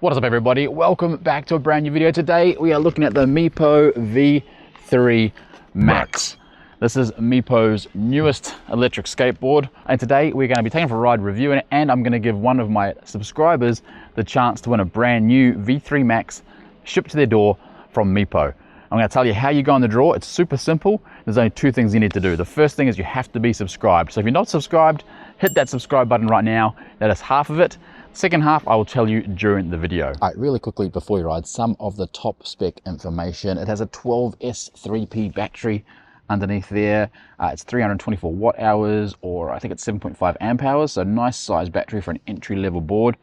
What is up, everybody? Welcome back to a brand new video. Today we are looking at the Meepo V3 Max. This is Meepo's newest electric skateboard, and today we're going to be taking for a ride, reviewing it, and I'm going to give one of my subscribers the chance to win a brand new V3 Max shipped to their door from Meepo. I'm going to tell you how you go in the draw. It's super simple. There's only two things you need to do. The first thing is you have to be subscribed. So if you're not subscribed, hit that subscribe button right now. That is half of it. Second half, I will tell you during the video. All right, really quickly before you ride, some of the top spec information. It has a 12S3P battery underneath there. It's 324 watt hours, or I think it's 7.5 amp hours. So nice size battery for an entry level board.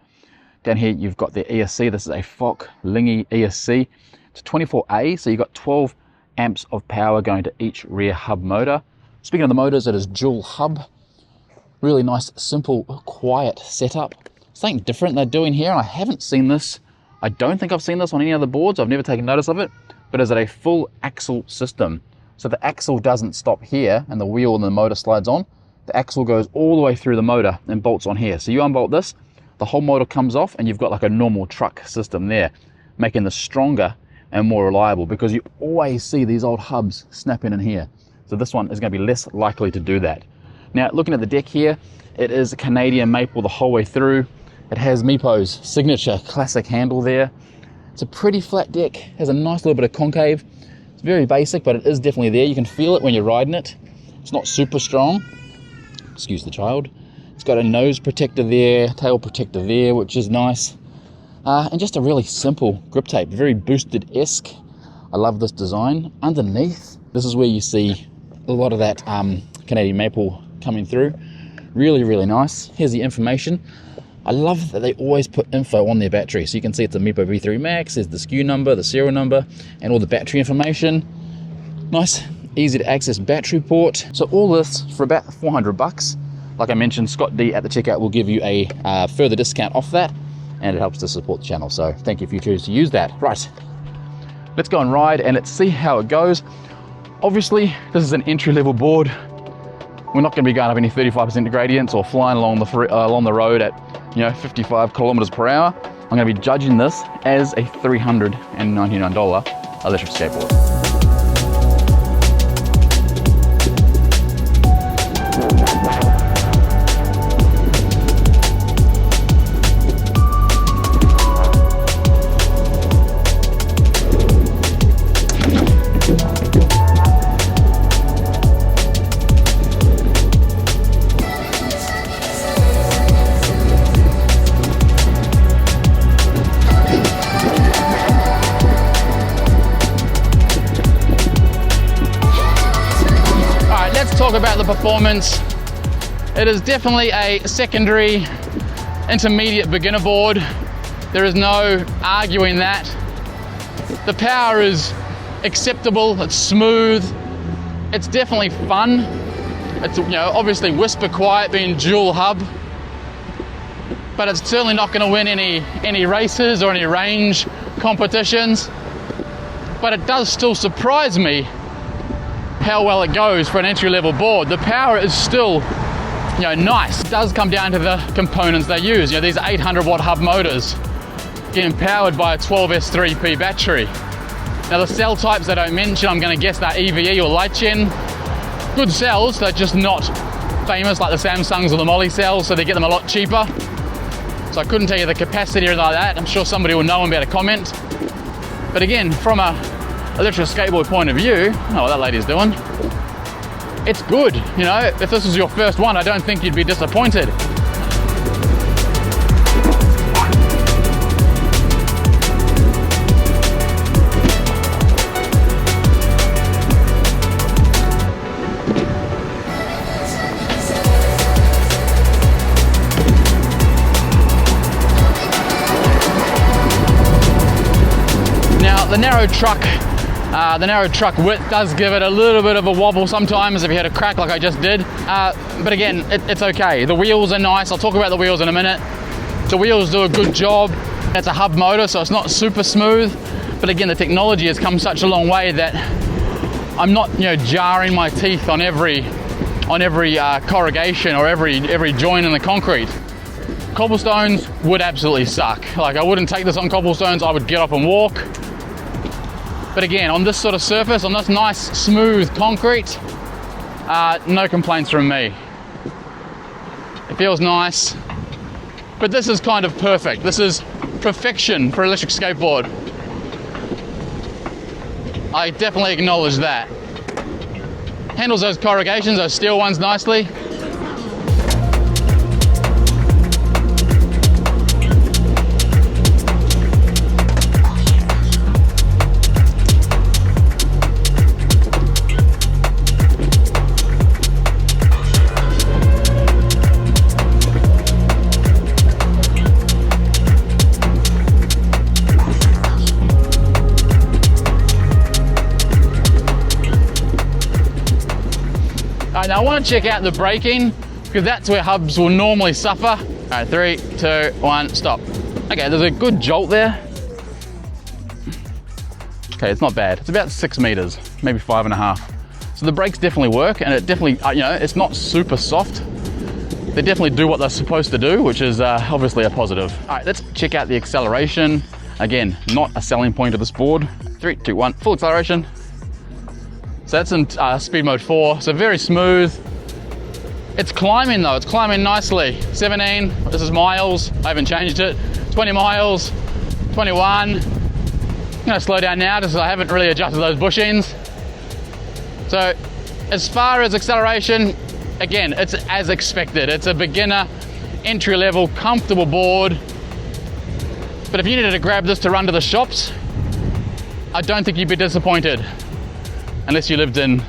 Down here, you've got the ESC. This is a Fock Lingy ESC. It's a 24A, so you've got 12 amps of power going to each rear hub motor. Speaking of the motors, it is dual hub. Really nice, simple, quiet setup. Something different they're doing here, and I haven't seen this. I don't think I've seen this on any other boards. I've never taken notice of it, but is it a full axle system? So the axle doesn't stop here and the wheel and the motor slides on. The axle goes all the way through the motor and bolts on here. So you unbolt this, the whole motor comes off, and you've got like a normal truck system there, making this stronger and more reliable, because you always see these old hubs snapping in here. So this one is going to be less likely to do that. Now, looking at the deck here, it is Canadian maple the whole way through. It has Meepo's signature classic handle there. It's a pretty flat deck, has a nice little bit of concave. It's very basic, but it is definitely there. You can feel it when you're riding it. It's not super strong. Excuse the child. It's got a nose protector there, tail protector there, which is nice. And just a really simple grip tape, very boosted-esque. I love this design. Underneath, this is where you see a lot of that Canadian maple coming through. Really, really nice. Here's the information. I love that they always put info on their battery. So you can see it's a Meepo V3 Max, there's the SKU number, the serial number, and all the battery information. Nice, easy to access battery port. So all this for about $400. Like I mentioned, Scott D at the checkout will give you a further discount off that, and it helps to support the channel. So thank you if you choose to use that. Right, let's go and ride and let's see how it goes. Obviously, this is an entry-level board. We're not going to be going up any 35% gradients or flying along the road at 55 kilometers per hour. I'm going to be judging this as a $399 electric skateboard. Talk about the performance. It is definitely a secondary intermediate beginner board. There is no arguing that. The power is acceptable, it's smooth, it's definitely fun. It's obviously whisper quiet being dual hub, but it's certainly not going to win any races or any range competitions. But it does still surprise me how well it goes for an entry-level board. The power is still nice. It does come down to the components they use. These 800 watt hub motors getting powered by a 12S3P battery. Now the cell types they don't mention, I'm going to guess that EVE or light gen. Good cells, they're just not famous like the Samsungs or the Moly cells, so they get them a lot cheaper. So I couldn't tell you the capacity or like that. I'm sure somebody will know and be able to comment. But again, from a electric skateboard point of view, I don't know what that lady's doing. It's good, if this was your first one, I don't think you'd be disappointed. Now, the narrow truck width does give it a little bit of a wobble sometimes if you hit a crack like I just did. But again, it's okay. The wheels are nice. I'll talk about the wheels in a minute. The wheels do a good job. It's a hub motor, so it's not super smooth. But again, the technology has come such a long way that I'm not, jarring my teeth on every corrugation or every joint in the concrete. cobblestones would absolutely suck. Like, I wouldn't take this on cobblestones, I would get up and walk. But again, on this sort of surface, on this nice smooth concrete, no complaints from me. It feels nice, but this is kind of perfect. This is perfection for electric skateboard. I definitely acknowledge that. Handles those corrugations, those steel ones nicely. Now I want to check out the braking, because that's where hubs will normally suffer. All right, 3, 2, 1, stop. Okay, there's a good jolt there. Okay, it's not bad. It's about 6 meters, maybe 5.5. So the brakes definitely work, and it definitely, you know, it's not super soft. They definitely do what they're supposed to do, which is obviously a positive. All right, let's check out the acceleration. Again, not a selling point of this board. 3, 2, 1, full acceleration. So that's in speed mode 4, so very smooth. It's climbing though, it's climbing nicely. 17, this is miles, I haven't changed it. 20 miles, 21. I'm gonna slow down now because I haven't really adjusted those bushings. So as far as acceleration, again, it's as expected. It's a beginner, entry level, comfortable board. But if you needed to grab this to run to the shops, I don't think you'd be disappointed. Unless you lived in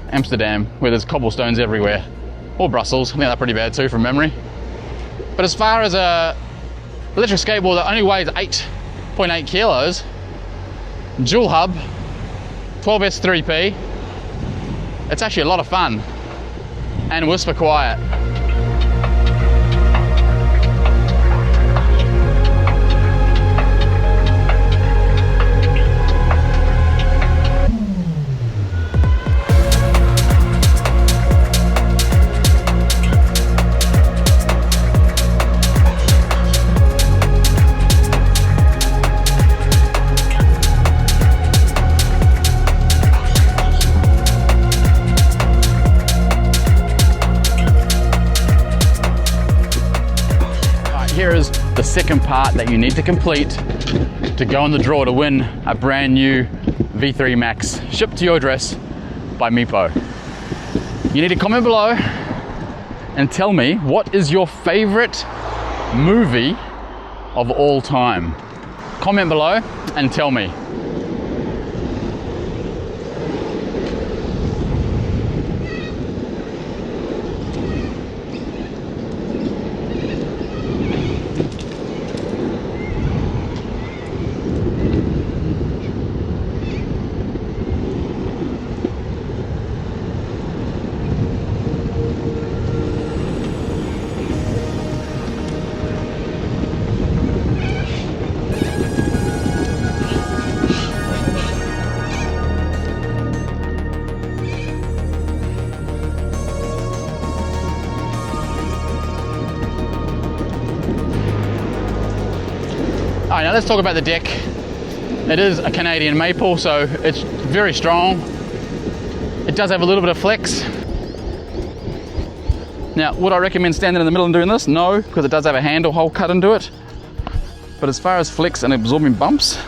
Amsterdam, where there's cobblestones everywhere. Or Brussels, I think that's pretty bad too from memory. But as far as a electric skateboard that only weighs 8.8 kilos, dual hub, 12S3P, it's actually a lot of fun. And whisper quiet. Here is the second part that you need to complete to go in the draw to win a brand new V3 Max shipped to your address by Meepo. You need to comment below and tell me, what is your favorite movie of all time? Comment below and tell me. All right, now let's talk about the deck. It is a Canadian maple, so it's very strong. It does have a little bit of flex. Now, would I recommend standing in the middle and doing this? No, because it does have a handle hole cut into it. But as far as flex and absorbing bumps,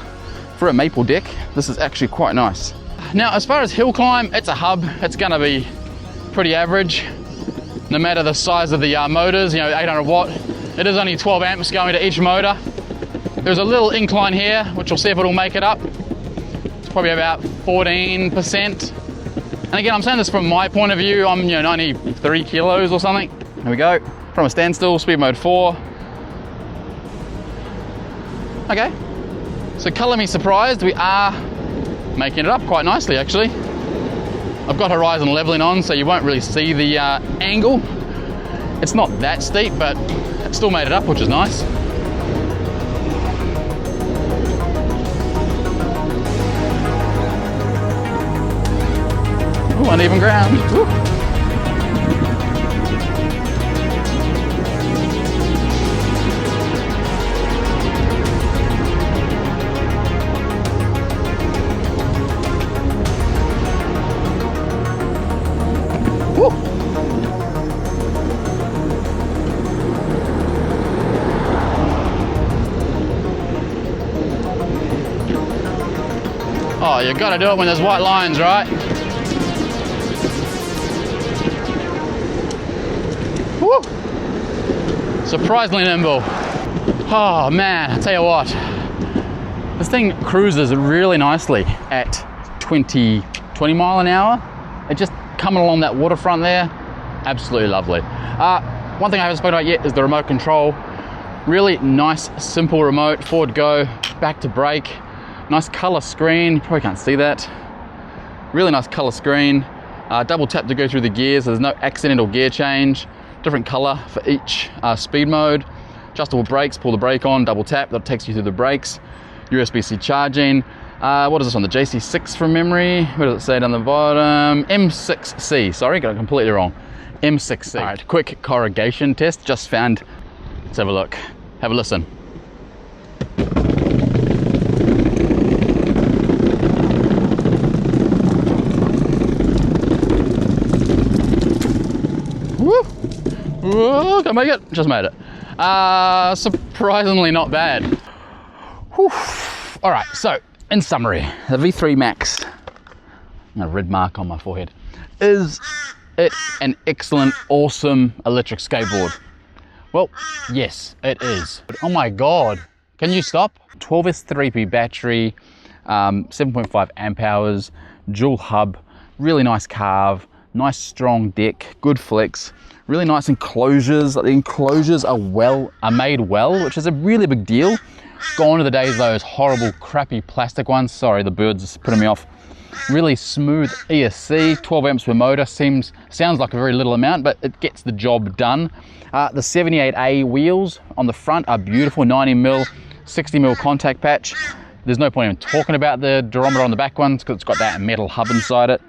for a maple deck, this is actually quite nice. Now, as far as hill climb, it's a hub. It's gonna be pretty average, no matter the size of the motors, you know, 800 watt. It is only 12 amps going to each motor. There's a little incline here, which we'll see if it'll make it up. It's probably about 14%. And again, I'm saying this from my point of view. I'm 93 kilos or something. Here we go. From a standstill, speed mode 4. Okay. So color me surprised. We are making it up quite nicely, actually. I've got horizon leveling on, so you won't really see the angle. It's not that steep, but it still made it up, which is nice. Ooh, uneven ground. Ooh. Oh, you gotta do it when there's white lines, right? Woo! Surprisingly nimble. Oh man, I tell you what, this thing cruises really nicely at 20 mile an hour. It just coming along that waterfront there, absolutely lovely. One thing I haven't spoken about yet is the remote control. Really nice, simple remote, forward go, back to brake. Nice color screen, you probably can't see that. Really nice color screen. Double tap to go through the gears, so there's no accidental gear change. Different color for each speed mode. Adjustable brakes, pull the brake on, double tap, that takes you through the brakes. USB-C charging. What is this on the JC6 from memory? What does it say down the bottom? M6C, sorry, got it completely wrong. M6C. All right, quick corrugation test, just found. Let's have a look, have a listen. Woo! Whoa, can I make it? Just made it. Surprisingly not bad. Whew. All right, so in summary, the V3 Max, a red mark on my forehead, is it an excellent, awesome electric skateboard? Well, yes, it is. Oh my God, can you stop? 12S3P battery, 7.5 amp hours, dual hub, really nice carve, nice strong deck, good flex, really nice enclosures. The enclosures are made well, which is a really big deal. Gone are the days of those horrible, crappy plastic ones. Sorry, the birds are putting me off. Really smooth ESC, 12 amps per motor. Sounds like a very little amount, but it gets the job done. The 78A wheels on the front are beautiful, 90mm, 60mm contact patch. There's no point in talking about the durometer on the back ones because it's got that metal hub inside it.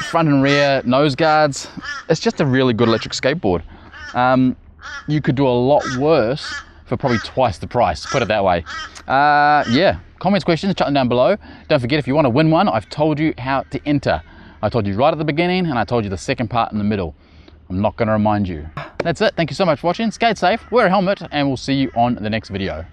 Front and rear nose guards. It's just a really good electric skateboard. You could do a lot worse for probably twice the price, put it that way. Yeah, comments, questions, chuck them down below. Don't forget, if you want to win one, I've told you how to enter. I told you right at the beginning, and I told you the second part in the middle. I'm not going to remind you. That's it. Thank you so much for watching. Skate safe, wear a helmet, and we'll see you on the next video.